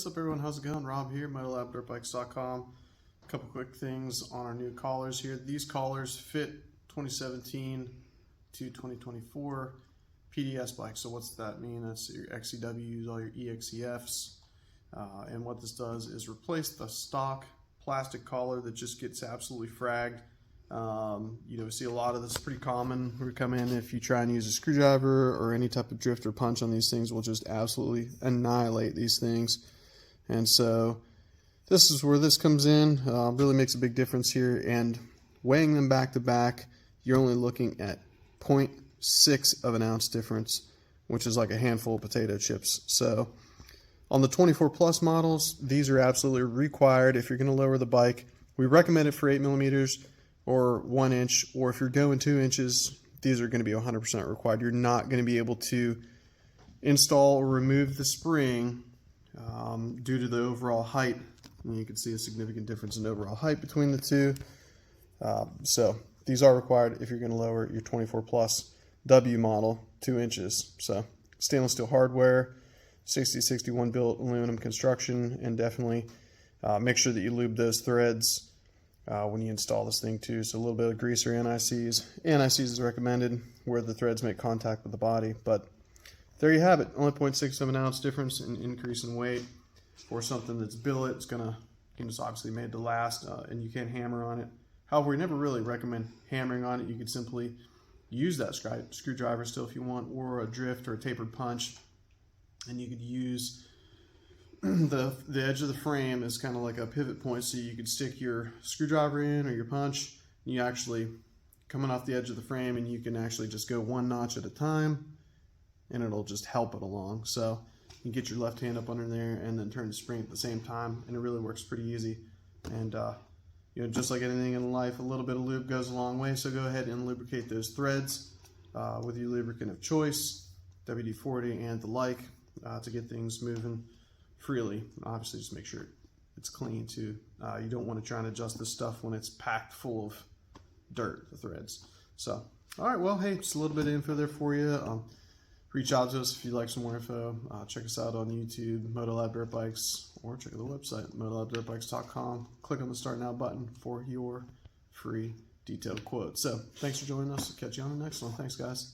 what's up everyone, how's it going? Rob here, MotoLabDirtBikes.com. A couple quick things on our new collars here. These collars fit 2017 to 2024 PDS bikes. So what's that mean? That's your XCWs, all your EXCFs. And what this does is replace the stock plastic collar that just gets absolutely fragged. We see a lot of this, pretty common. We come in, if you try and use a screwdriver or any type of drift or punch on these things, will just absolutely annihilate these things. And so this is where this comes in. Really makes a big difference here. And weighing them back to back, you're only looking at 0.6 of an ounce difference, which is like a handful of potato chips. So on the 24 plus models, these are absolutely required if you're going to lower the bike. We recommend it for 8mm or 1 inch, or if you're going 2 inches, these are going to be 100% required. You're not going to be able to install or remove the spring due to the overall height. And you can see a significant difference in overall height between the two. So these are required if you're going to lower your 24 plus W model 2 inches. So stainless steel hardware, 6061 billet aluminum construction, and definitely make sure that you lube those threads when you install this thing too. So a little bit of grease or anti-seize. Anti-seize is recommended where the threads make contact with the body. But there you have it. Only 0.6 of an ounce difference in increase in weight for something that's billet. It's obviously made to last, and you can't hammer on it. However, we never really recommend hammering on it. You could simply use that screwdriver still if you want, or a drift or a tapered punch, and you could use the edge of the frame as kind of like a pivot point, so you could stick your screwdriver in or your punch, and you actually coming off the edge of the frame, and you can actually just go one notch at a time, and it'll just help it along. So you get your left hand up under there and then turn the spring at the same time, and it really works pretty easy. And just like anything in life, a little bit of lube goes a long way. So go ahead and lubricate those threads with your lubricant of choice, WD-40 and the like, to get things moving freely. Obviously just make sure it's clean too. You don't want to try and adjust this stuff when it's packed full of dirt, the threads. So alright, well hey, just a little bit of info there for you. Reach out to us if you'd like some more info. Check us out on YouTube, MotoLab Dirt Bikes, or check out the website, MotoLabDirtBikes.com. Click on the Start Now button for your free detailed quote. So thanks for joining us. Catch you on the next one. Thanks guys.